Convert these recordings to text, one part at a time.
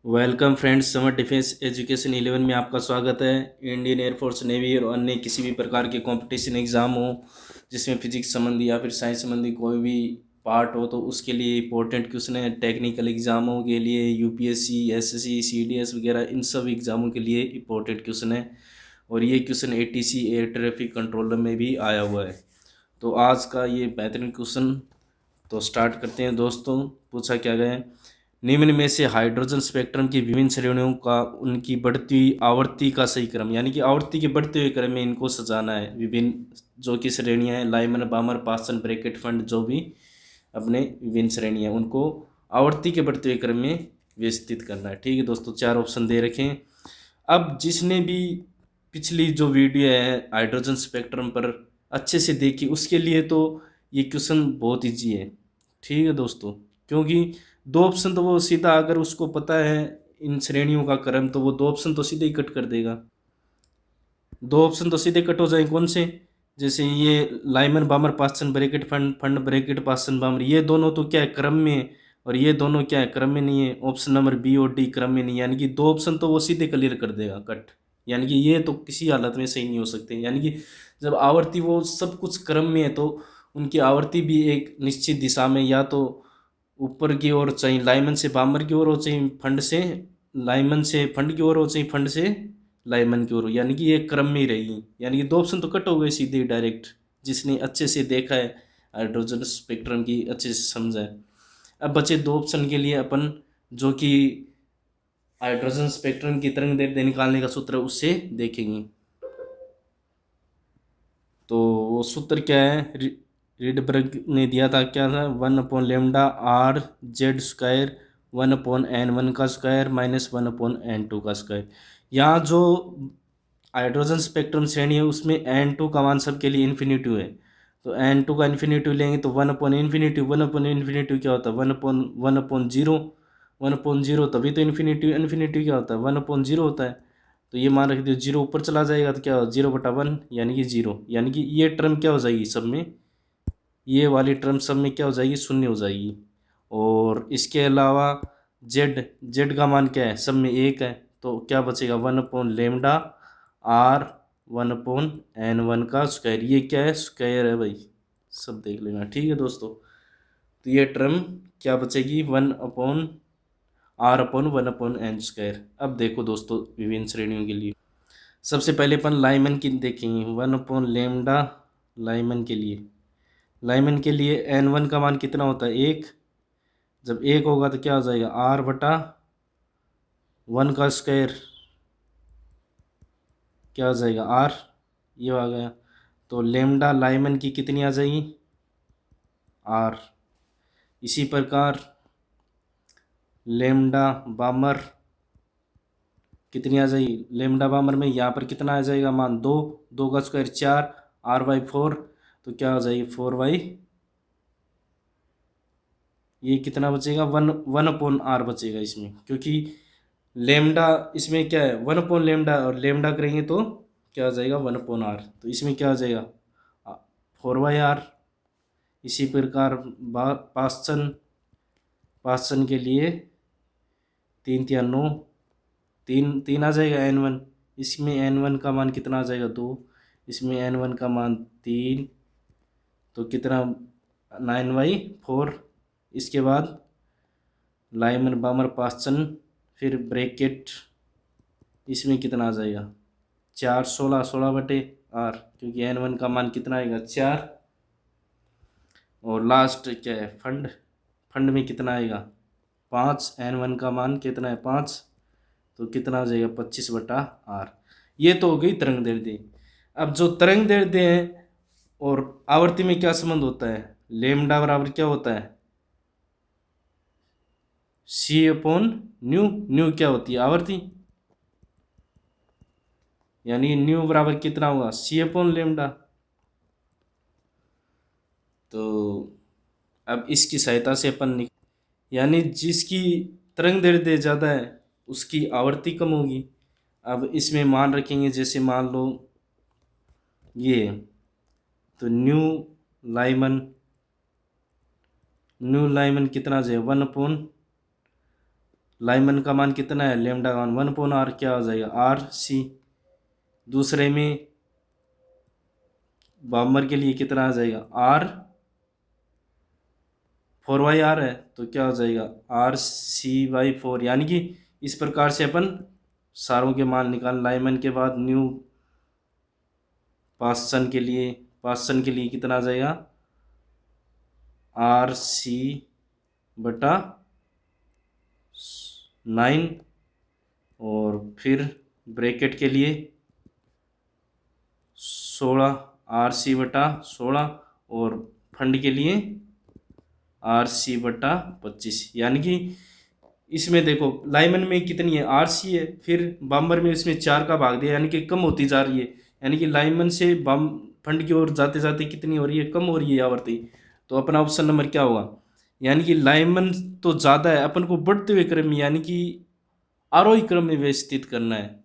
Welcome friends, summer defence education 11 में आपका स्वागत है। इंडियन एयरफोर्स, नेवी और अन्य किसी भी प्रकार के कंपटीशन एग्ज़ाम हो जिसमें फिजिक्स संबंधी या फिर साइंस संबंधी कोई भी पार्ट हो तो उसके लिए इंपॉर्टेंट क्वेश्चन है। टेक्निकल एग्ज़ामों के लिए यूपीएससी, एसएससी, सीडीएस वगैरह इन सब एग्ज़ामों के लिए इंपॉर्टेंट क्वेश्चन है। और ये question ATC air traffic controller में भी आया हुआ है। तो आज का ये बेहतरीन क्वेश्चन तो स्टार्ट करते हैं दोस्तों। पूछा क्या गया है, निम्न में से हाइड्रोजन स्पेक्ट्रम की विभिन्न श्रेणियों का उनकी बढ़ती आवृत्ति का सही क्रम, यानी कि आवृत्ति के बढ़ते हुए क्रम में इनको सजाना है। विभिन्न जो कि श्रेणियां हैं, लाइमन, बामर, पास्सन, ब्रैकेट, फंड, जो भी अपने विभिन्न श्रेणियां उनको आवृत्ति के बढ़ते हुए क्रम में व्यवस्थित करना है। ठीक है दोस्तों, चार ऑप्शन दे रखे हैं। अब जिसने भी पिछली जो वीडियो है हाइड्रोजन स्पेक्ट्रम पर अच्छे से देखी, उसके लिए तो ये क्वेश्चन बहुत ईजी है। ठीक है दोस्तों, क्योंकि दो ऑप्शन तो वो सीधा, अगर उसको पता है इन श्रेणियों का क्रम, तो वो दो ऑप्शन तो सीधे ही कट कर देगा। दो ऑप्शन तो सीधे कट हो जाए। कौन से? जैसे ये Lyman, बामर, पास्सन, bracket, fund, fund, bracket, पास्सन, बामर, ये दोनों तो क्या है, क्रम में है। और ये दोनों क्या है, क्रम में नहीं है। ऑप्शन नंबर बी और डी क्रम में नहीं है, यानी कि दो ऑप्शन तो वो सीधे क्लियर कर देगा, कट। यानी कि ये तो किसी हालत में सही नहीं हो सकते। यानी कि जब आवर्ती वो सब कुछ क्रम में है तो उनकी आवर्ती भी एक निश्चित दिशा में, या तो ऊपर की ओर चाहिए लाइमन से बामर की ओर हो, चाहिए फंड से लाइमन से फंड की ओर हो, चाहिए फंड से लाइमन की ओर हो, यानी कि ये क्रम में ही रहेगी। यानी कि दो ऑप्शन तो कट हो गए सीधे डायरेक्ट, जिसने अच्छे से देखा है हाइड्रोजन स्पेक्ट्रम की, अच्छे से समझा है। अब बचे दो ऑप्शन के लिए अपन, जो कि हाइड्रोजन स्पेक्ट्रम की तरंग दैर्ध्य निकालने का सूत्र है, उससे देखेंगे। तो वो सूत्र क्या है, रीडबर्ग ने दिया था, क्या था, 1/λ आर जेड स्क्वायर 1/n1 का स्क्वायर माइनस 1/n2 का स्क्वायर। यहाँ जो हाइड्रोजन स्पेक्ट्रम श्रेणी है उसमें n2 का मान सबके लिए इन्फिनिटिव है। तो n2 का इन्फिनिटिव लेंगे तो 1/इन्फिनिटिव, 1/इन्फिनिटिव क्या होता है, 1/0। 1/0 तभी तो इन्फिनिटिव, इन्फिनिटिव क्या होता है, 1/0 होता है। तो ये मान रख दियो, जीरो ऊपर चला जाएगा तो क्या हो, 0/1 यानी कि जीरो। यानी कि ये टर्म क्या हो जाएगी सब में, ये वाली टर्म सब में क्या हो जाएगी, शून्य हो जाएगी। और इसके अलावा जेड, जेड का मान क्या है, सब में एक है। तो क्या बचेगा, 1/λ आर 1/n1 का स्क्वायर। ये क्या है, स्क्वायर है भाई, सब देख लेना। ठीक है दोस्तों, तो ये टर्म क्या बचेगी, 1/r/1/n²। अब देखो दोस्तों विभिन्न श्रेणियों के लिए, सबसे पहले अपन लाइमन की देखेंगे। 1/λ लाइमन के लिए, लाइमन के लिए n1 का मान कितना होता है, एक। जब एक होगा तो क्या हो जाएगा, r/1 का स्क्वायर, क्या हो जाएगा, r। ये आ गया। तो लेमडा लाइमन की कितनी आ जाएगी, r। इसी प्रकार लेमडा बामर कितनी आ जाएगी, लेमडा बामर में यहाँ पर कितना आ जाएगा मान, दो। दो का स्क्वायर 4, r/4, तो क्या हो जाएगी 4/, ये कितना बचेगा, 1/r बचेगा इसमें, क्योंकि लेमडा इसमें क्या है, 1/λ, और लेमडा करेंगे तो क्या हो जाएगा 1/r। तो इसमें क्या हो जाएगा 4/r। इसी प्रकार पास्चन, पास्चन के लिए 3×3 = 9, तीन तीन आ जाएगा n1। इसमें n1 का मान कितना आ जाएगा, 2। इसमें n1 का मान 3, तो कितना 9/4। इसके बाद लाइमन, बामर, पास्चन, फिर ब्रैकेट, इसमें कितना आ जाएगा 4, 16, 16/r, क्योंकि n1 का मान कितना आएगा 4। और लास्ट क्या है, फंड, फंड में कितना आएगा 5, n1 का मान कितना है 5, तो कितना आ जाएगा 25/r। ये तो हो गई तरंग दैर्ध्य। अब जो तरंग दैर्ध्य है और आवर्ती में क्या संबंध होता है, लेमडा बराबर क्या होता है, c/न्यू। न्यू क्या होती है, आवर्ती, यानी न्यू बराबर कितना होगा, c/λ। तो अब इसकी सहायता से अपन यानी जिसकी तरंग दैर्ध्य ज़्यादा है उसकी आवर्ती कम होगी। अब इसमें मान रखेंगे, जैसे मान लो ये है, तो लाइमन न्यू लाइमन कितना जो है 1/, लाइमन का मान कितना है, लेमडा का मान 1/r क्या हो जाएगा, आर सी। दूसरे में बामर के लिए कितना आ जाएगा, आर 4/r है तो क्या हो जाएगा, RC/4। यानी कि इस प्रकार से अपन सारों के मान निकाल। लाइमन के बाद न्यू पास्सन के लिए कितना आ जाएगा, RC/9। और फिर ब्रैकेट के लिए 16, RC/16। और फंड के लिए RC/25। यानी कि इसमें देखो लाइमन में कितनी है, RC है, फिर बाम्बर में इसमें 4 का भाग दिया, यानी कि कम होती जा रही है। यानी कि लाइमन से बाम फंड की ओर जाते जाते कितनी हो रही है, कम हो रही है आवर्ती। तो अपना ऑप्शन नंबर क्या होगा, यानी कि लाइमन तो ज़्यादा है, अपन को बढ़ते हुए क्रम में यानी कि आरोही क्रम में व्यवस्थित करना है।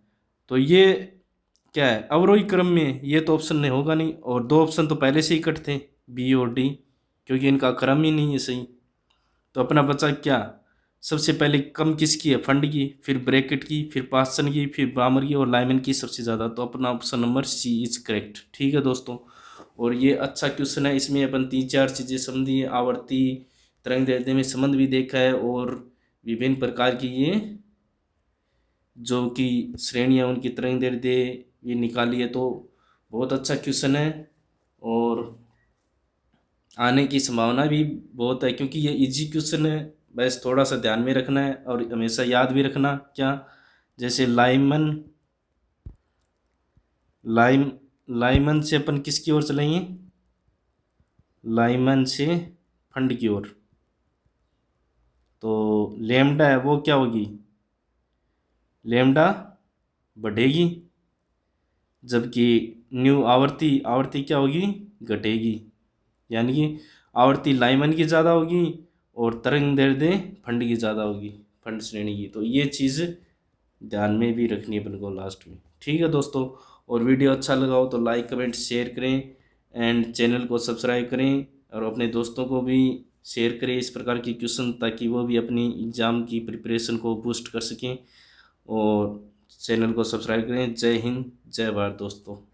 तो ये क्या है, अवरोही क्रम में, ये तो ऑप्शन नहीं होगा नहीं। और 2 ऑप्शन तो पहले से ही कट थे, बी और डी, क्योंकि इनका क्रम ही नहीं है सही। तो अपना बचा क्या, सबसे पहले कम किसकी है, फंड की, फिर ब्रैकेट की, फिर पास्सन की, फिर ब्रामर की, और लाइमन की सबसे ज़्यादा। तो अपना option number C is correct. ठीक है दोस्तों, और ये अच्छा क्वेश्चन है। इसमें अपन 3-4 चीज़ें समझी, आवर्ती तरंग दैर्ध्य में संबंध भी देखा है, और विभिन्न प्रकार की ये जो कि श्रेणियाँ उनकी तरंग दैर्ध्य ये निकाली है। तो बहुत अच्छा क्वेश्चन है, और आने की संभावना भी बहुत है, क्योंकि ये इजी क्वेश्चन है। बस थोड़ा सा ध्यान में रखना है और हमेशा याद भी रखना। क्या, जैसे लाइमन से अपन किसकी ओर चलेंगे, लाइमन से फंड की ओर। तो लेमडा है वो क्या होगी, लेमडा बढ़ेगी, जबकि न्यू आवर्ती क्या होगी, घटेगी। यानी कि आवर्ती लाइमन की ज़्यादा होगी और तरंग दैर्ध्य फंड की ज़्यादा होगी, फंड श्रेणी की। तो ये चीज़ ध्यान में भी रखनी है अपन को लास्ट में। ठीक है दोस्तों, और वीडियो अच्छा लगा हो तो लाइक कमेंट शेयर करें, एंड चैनल को सब्सक्राइब करें, और अपने दोस्तों को भी शेयर करें इस प्रकार की क्वेश्चन, ताकि वो भी अपनी एग्ज़ाम की प्रिपरेशन को बूस्ट कर सकें। और चैनल को सब्सक्राइब करें। जय हिंद, जय भारत दोस्तों।